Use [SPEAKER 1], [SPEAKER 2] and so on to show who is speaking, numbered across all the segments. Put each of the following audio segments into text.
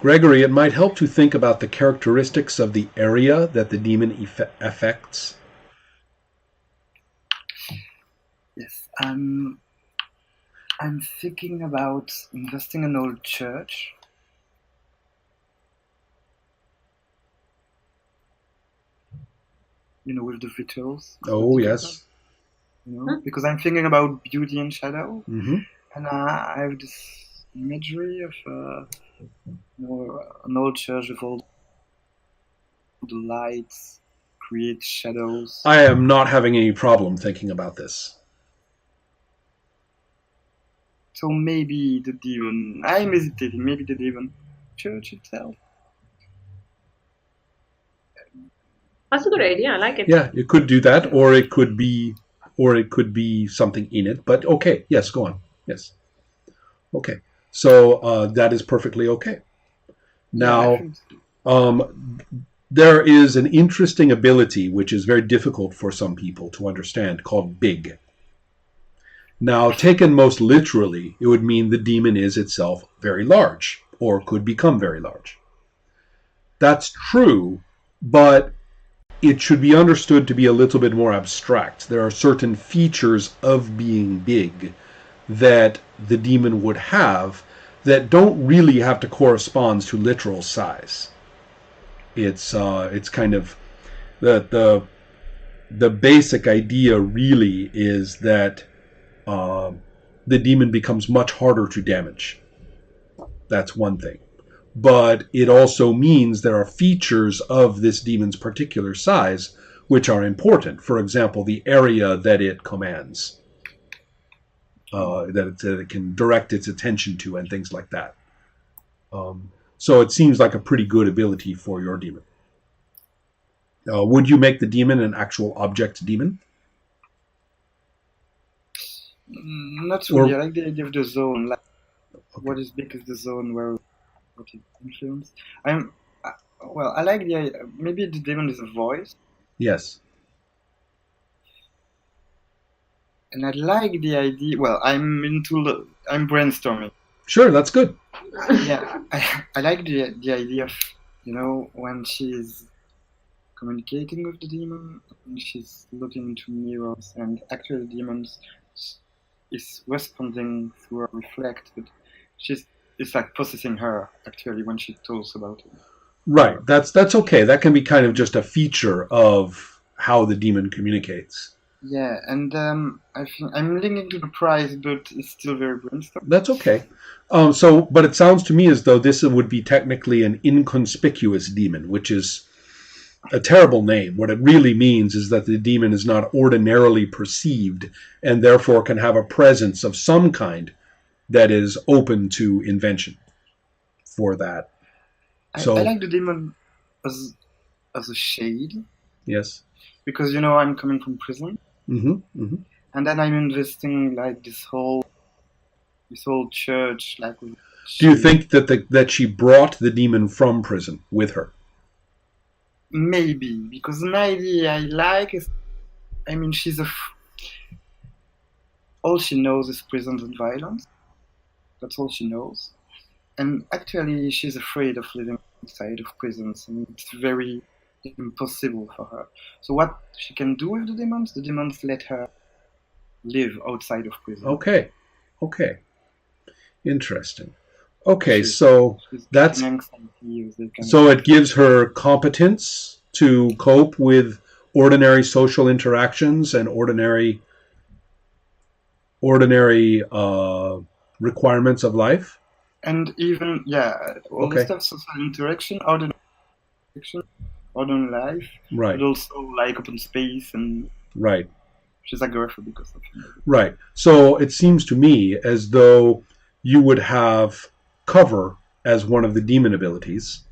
[SPEAKER 1] Gregory, it might help to think about the characteristics of the area that the demon affects.
[SPEAKER 2] Yes, I'm thinking about investing in an old church. With the rituals.
[SPEAKER 1] Oh, yes.
[SPEAKER 2] Because I'm thinking about beauty and shadow,
[SPEAKER 1] Mm-hmm.
[SPEAKER 2] and I have this imagery of an old church with all the lights create shadows.
[SPEAKER 1] I am not having any problem thinking about this.
[SPEAKER 2] So maybe the demon. I'm hesitating. Maybe the demon church itself.
[SPEAKER 3] That's a good idea. I like it.
[SPEAKER 1] Yeah, it could do that, or it could be something in it. But okay, yes, go on. Yes, okay. So that is perfectly okay. Now, there is an interesting ability which is very difficult for some people to understand, called big. Now, taken most literally, it would mean the demon is itself very large, or could become very large. That's true, but it should be understood to be a little bit more abstract. There are certain features of being big that the demon would have that don't really have to correspond to literal size. It's kind of the basic idea really is that the demon becomes much harder to damage. That's one thing. But it also means there are features of this demon's particular size which are important. For example, the area that it commands, that it can direct its attention to, and things like that. So it seems like a pretty good ability for your demon. Would you make the demon an actual object demon?
[SPEAKER 2] Not really. I like the idea of the zone. Like, what is big is the zone where what is influence. I like the idea. Maybe the demon is a voice.
[SPEAKER 1] Yes.
[SPEAKER 2] And I like the idea. Well, I'm brainstorming.
[SPEAKER 1] Sure, that's good.
[SPEAKER 2] Yeah, I like the idea of, when she's communicating with the demon, she's looking into mirrors, and actually the demon is responding through a reflect, but it's like possessing her actually when she talks about it.
[SPEAKER 1] Right. That's okay. That can be kind of just a feature of how the demon communicates.
[SPEAKER 2] Yeah, and I think I'm linking to the prize, but it's still very brainstorm.
[SPEAKER 1] That's okay. But it sounds to me as though this would be technically an inconspicuous demon, which is a terrible name. What it really means is that the demon is not ordinarily perceived and therefore can have a presence of some kind that is open to invention for that.
[SPEAKER 2] I like the demon as a shade.
[SPEAKER 1] Yes.
[SPEAKER 2] Because, I'm coming from prison.
[SPEAKER 1] Mm-hmm. Mm-hmm.
[SPEAKER 2] And then I'm investing like this whole church. Like,
[SPEAKER 1] do you think that she brought the demon from prison with her?
[SPEAKER 2] Maybe, because an idea I like is, she's all she knows is prisons and violence. That's all she knows. And actually, she's afraid of living inside of prisons, and it's very impossible for her. So what she can do with the demons let her live outside of prison.
[SPEAKER 1] Okay. Interesting. Okay, so that's so it gives her competence to cope with ordinary social interactions and ordinary requirements of life.
[SPEAKER 2] And even all the stuff, social interaction, ordinary life,
[SPEAKER 1] right?
[SPEAKER 2] But also like open space and
[SPEAKER 1] right.
[SPEAKER 2] She's agoraphobic or something.
[SPEAKER 1] Right. So it seems to me as though you would have cover as one of the demon abilities,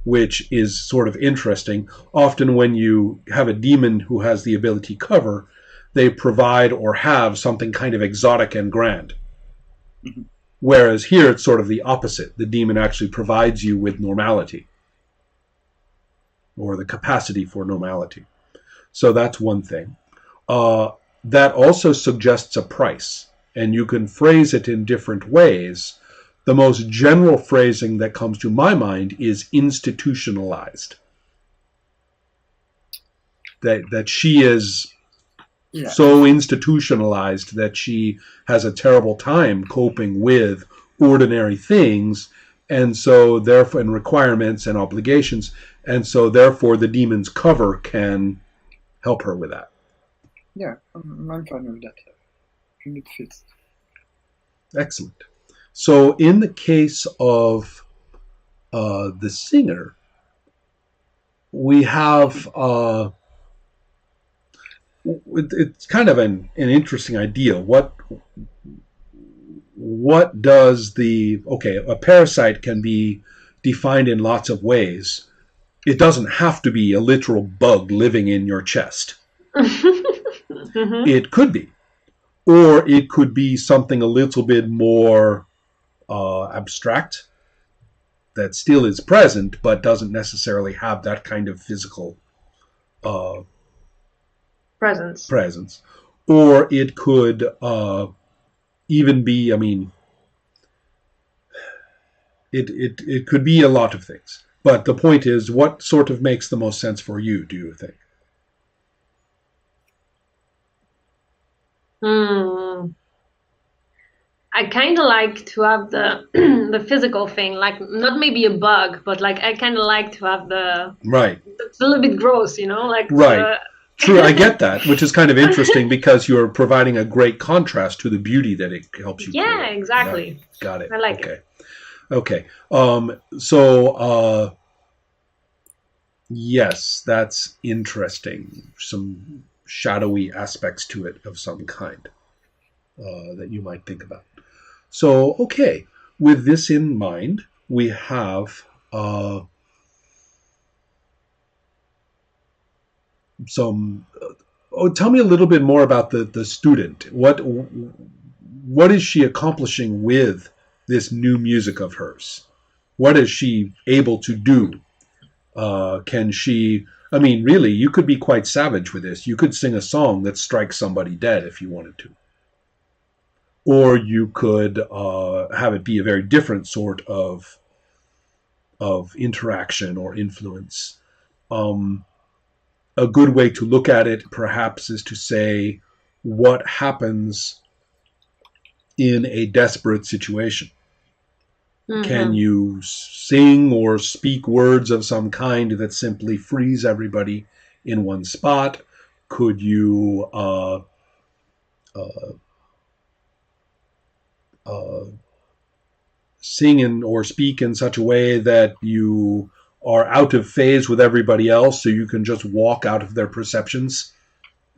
[SPEAKER 1] which is sort of interesting. Often when you have a demon who has the ability cover, they provide or have something kind of exotic and grand. Mm-hmm. Whereas here it's sort of the opposite. The demon actually provides you with normality, or the capacity for normality. So that's one thing. That also suggests a price, and you can phrase it in different ways The most general phrasing that comes to my mind is institutionalized. That she is so institutionalized that she has a terrible time coping with ordinary things, and so therefore, and requirements and obligations, and so therefore the demon's cover can help her with that.
[SPEAKER 2] Yeah, I'm fine with that. I think it fits.
[SPEAKER 1] Excellent. So in the case of the singer, we have it's kind of an interesting idea. What does a parasite can be defined in lots of ways. It doesn't have to be a literal bug living in your chest.
[SPEAKER 3] Mm-hmm.
[SPEAKER 1] It could be. Or it could be something a little bit more abstract that still is present but doesn't necessarily have that kind of physical presence. Or it could even be, it could be a lot of things. But the point is, what sort of makes the most sense for you, do you think?
[SPEAKER 3] I kind of like to have the the physical thing, like not maybe a bug, but like I kind of like to have the
[SPEAKER 1] right.
[SPEAKER 3] It's a little bit gross, like
[SPEAKER 1] right. True, I get that, which is kind of interesting because you're providing a great contrast to the beauty that it helps you.
[SPEAKER 3] Yeah,
[SPEAKER 1] create.
[SPEAKER 3] exactly.
[SPEAKER 1] Right. Got it.
[SPEAKER 3] I like it.
[SPEAKER 1] Okay. So yes, that's interesting. Some shadowy aspects to it of some kind that you might think about. So, okay, with this in mind, we have some. Tell me a little bit more about the student. What is she accomplishing with this new music of hers? What is she able to do? Can she? Really, you could be quite savage with this. You could sing a song that strikes somebody dead if you wanted to. Or you could have it be a very different sort of interaction or influence. A good way to look at it, perhaps, is to say what happens in a desperate situation. Mm-hmm. Can you sing or speak words of some kind that simply frees everybody in one spot? Could you sing or speak in such a way that you are out of phase with everybody else, so you can just walk out of their perceptions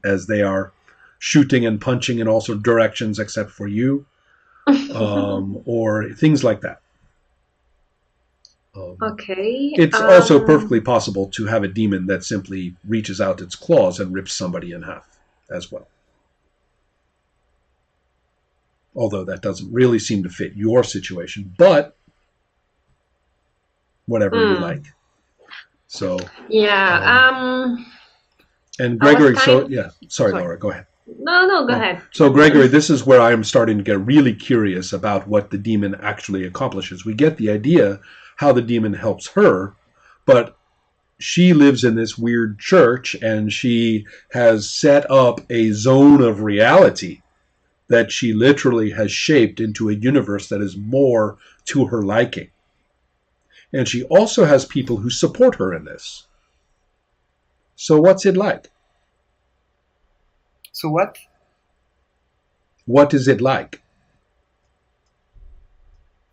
[SPEAKER 1] as they are shooting and punching in all sorts of directions except for you, or things like that.
[SPEAKER 3] Okay.
[SPEAKER 1] It's also perfectly possible to have a demon that simply reaches out its claws and rips somebody in half as well. Although that doesn't really seem to fit your situation, but whatever you like. So
[SPEAKER 3] yeah.
[SPEAKER 1] And Gregory, sorry, Laura, go ahead.
[SPEAKER 3] No, go ahead.
[SPEAKER 1] So Gregory, this is where I'm starting to get really curious about what the demon actually accomplishes. We get the idea how the demon helps her, but she lives in this weird church and she has set up a zone of reality that she literally has shaped into a universe that is more to her liking. And she also has people who support her in this. So what's it like?
[SPEAKER 2] So what?
[SPEAKER 1] What is it like?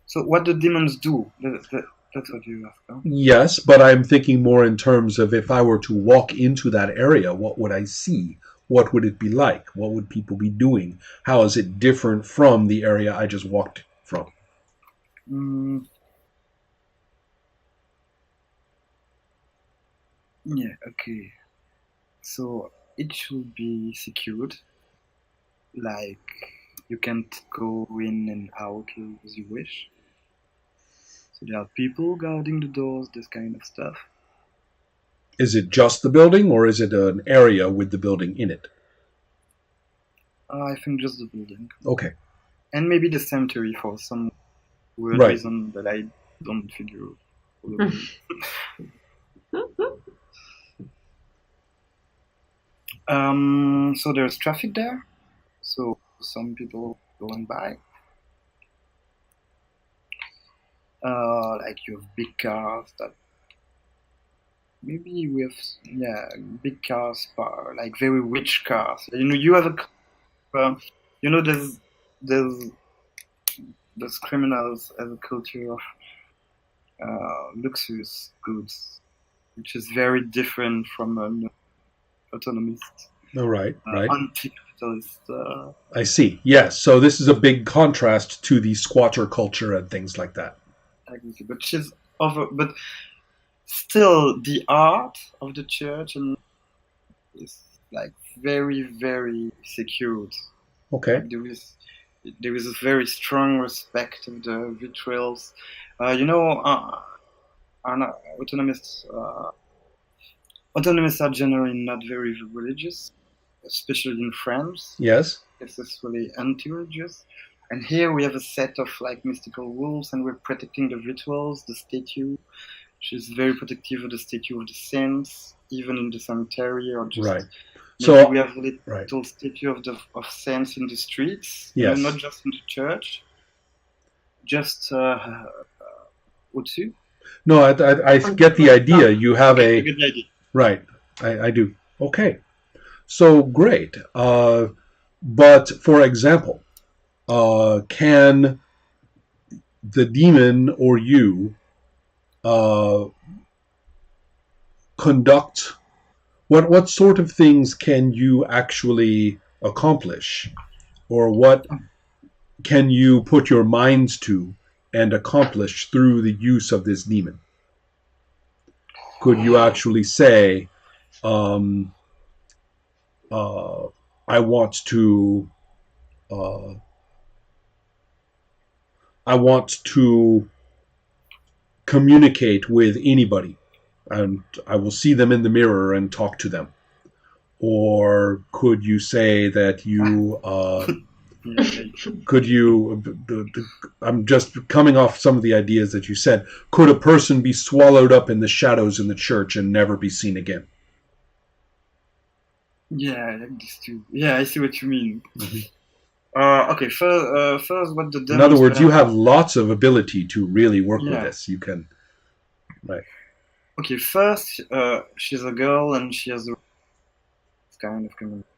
[SPEAKER 2] So what do demons do? That's what you ask, huh?
[SPEAKER 1] Yes, but I'm thinking more in terms of if I were to walk into that area, what would I see? What would it be like? What would people be doing? How is it different from the area I just walked from?
[SPEAKER 2] Yeah, okay. So it should be secured. Like, you can't go in and out as you wish. So there are people guarding the doors, this kind of stuff.
[SPEAKER 1] Is it just the building, or is it an area with the building in it?
[SPEAKER 2] I think just the building.
[SPEAKER 1] Okay.
[SPEAKER 2] And maybe the cemetery for some weird
[SPEAKER 1] Right.
[SPEAKER 2] reason that I don't figure all of them. So there's traffic there. So some people going by. Like you have big cars that maybe we have big cars, like very rich cars. You have there's criminals as a culture of luxurious goods, which is very different from an autonomist,
[SPEAKER 1] Oh, right.
[SPEAKER 2] anti-capitalist.
[SPEAKER 1] I see. Yes. So this is a big contrast to the squatter culture and things like that.
[SPEAKER 2] But still, the art of the church is like very, very secured.
[SPEAKER 1] Okay.
[SPEAKER 2] Like there is a very strong respect of the rituals. Autonomists are generally not very religious, especially in France.
[SPEAKER 1] Yes.
[SPEAKER 2] It's really anti-religious. And here we have a set of like mystical rules, and we're protecting the rituals, the statue. She's very protective of the statue of the saints, even in the cemetery, or just
[SPEAKER 1] right.
[SPEAKER 2] So we have a little statue of saints in the streets,
[SPEAKER 1] yes.
[SPEAKER 2] Not just in the church, just au-dessus.
[SPEAKER 1] No, I get the idea. You have
[SPEAKER 2] I get the idea.
[SPEAKER 1] Right. I do. Okay. So great. But for example, can the demon or you conduct what sort of things can you actually accomplish, or what can you put your minds to and accomplish through the use of this demon? Could you actually say, I want to communicate with anybody, and I will see them in the mirror and talk to them? Or could you say that you could you I'm just coming off some of the ideas that you said. Could a person be swallowed up in the shadows in the church and never be seen again?
[SPEAKER 2] Yeah, I like this too. Yeah, I see what you mean.
[SPEAKER 1] Mm-hmm.
[SPEAKER 2] Okay, first what the
[SPEAKER 1] in other words, you have lots of ability to really work with this. You can, right.
[SPEAKER 2] Okay, first, she's a girl and she has a kind of community.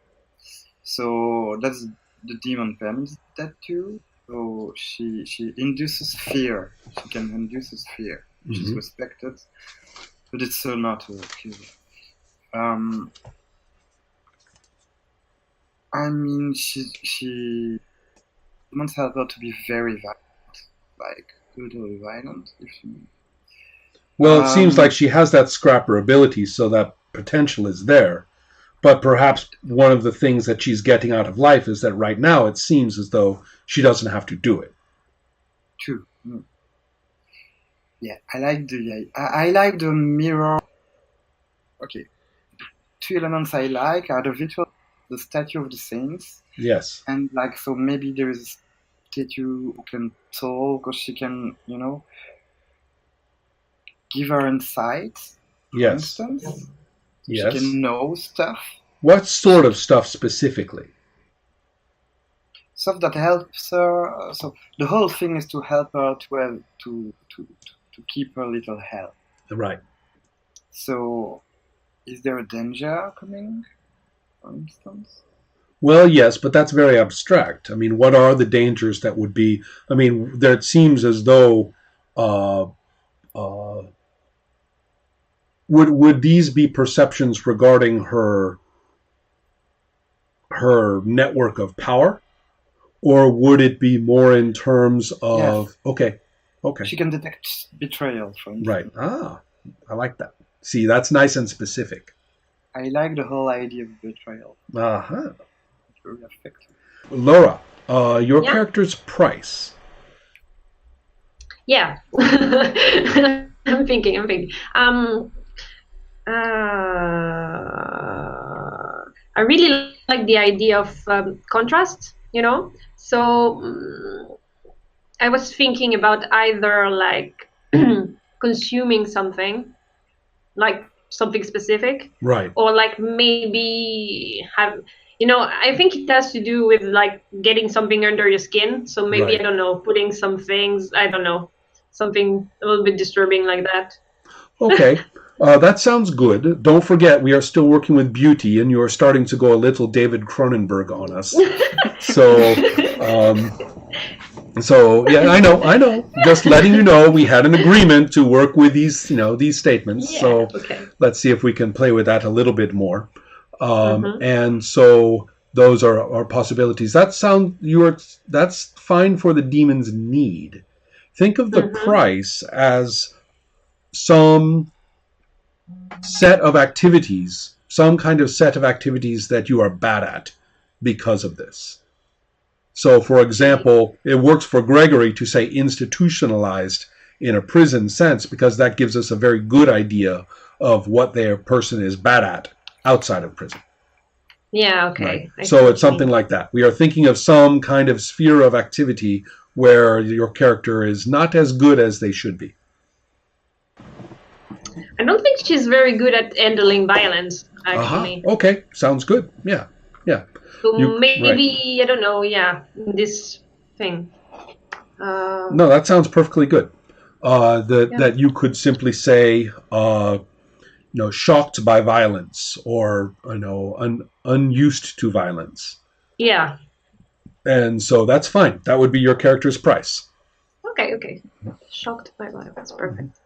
[SPEAKER 2] So that's the demon permits that too. So she induces fear. She can induce fear. Mm-hmm. She's respected, but it's not okay. I mean, she wants her to be very violent, like brutally violent. If she.
[SPEAKER 1] Well, it seems like she has that scrapper ability, so that potential is there. But perhaps one of the things that she's getting out of life is that right now it seems as though she doesn't have to do it.
[SPEAKER 2] True. Yeah, I like the mirror. Okay, two elements I like are the visual, the statue of the saints.
[SPEAKER 1] Yes.
[SPEAKER 2] And like, so maybe there is a statue who can talk, or she can, give her insights.
[SPEAKER 1] Yes.
[SPEAKER 2] For instance.
[SPEAKER 1] Yes.
[SPEAKER 2] She can know stuff.
[SPEAKER 1] What sort of stuff specifically?
[SPEAKER 2] Stuff that helps her. So the whole thing is to help her to keep her little health.
[SPEAKER 1] Right.
[SPEAKER 2] So, is there a danger coming, for instance?
[SPEAKER 1] Well, yes, but that's very abstract. I mean, what are the dangers that would be? I mean, it seems as though would these be perceptions regarding her network of power, or would it be more in terms of okay?
[SPEAKER 2] She can detect betrayal, for instance.
[SPEAKER 1] Right. Ah, I like that. See, that's nice and specific.
[SPEAKER 2] I like the whole idea of betrayal.
[SPEAKER 1] Uh-huh.
[SPEAKER 2] Very effective.
[SPEAKER 1] Laura, your character's price.
[SPEAKER 3] Yeah. I'm thinking. I really like the idea of contrast, So I was thinking about either like consuming something, like something specific,
[SPEAKER 1] Right.
[SPEAKER 3] or like maybe have, I think it has to do with like getting something under your skin. So maybe,
[SPEAKER 1] Right.
[SPEAKER 3] I don't know, putting some things, I don't know, something a little bit disturbing like that.
[SPEAKER 1] Okay. That sounds good. Don't forget, we are still working with beauty, and you are starting to go a little David Cronenberg on us. So, yeah, I know. Just letting you know, we had an agreement to work with these statements.
[SPEAKER 3] Yeah,
[SPEAKER 1] So
[SPEAKER 3] okay.
[SPEAKER 1] let's see if we can play with that a little bit more.
[SPEAKER 3] Mhm.
[SPEAKER 1] And so those are possibilities. That's fine for the demon's need. Think of the
[SPEAKER 3] Mhm.
[SPEAKER 1] price as some set of activities, some kind of set of activities that you are bad at because of this. So, for example, it works for Gregory to say institutionalized in a prison sense because that gives us a very good idea of what their person is bad at outside of prison.
[SPEAKER 3] Yeah,
[SPEAKER 1] Right.
[SPEAKER 3] okay. I see
[SPEAKER 1] So
[SPEAKER 3] what
[SPEAKER 1] it's
[SPEAKER 3] you mean.
[SPEAKER 1] something like that. We are thinking of some kind of sphere of activity where your character is not as good as they should be.
[SPEAKER 3] I don't think she's very good at handling violence,
[SPEAKER 1] Aha.
[SPEAKER 3] actually.
[SPEAKER 1] Okay. Sounds good. Yeah. Yeah.
[SPEAKER 3] So
[SPEAKER 1] Right.
[SPEAKER 3] maybe, I don't know, yeah, this thing.
[SPEAKER 1] No, that sounds perfectly good.
[SPEAKER 3] Yeah.
[SPEAKER 1] That you could simply say, shocked by violence, or unused to violence,
[SPEAKER 3] Yeah.
[SPEAKER 1] and so that's fine. That would be your character's price.
[SPEAKER 3] Okay. Shocked by violence. Perfect.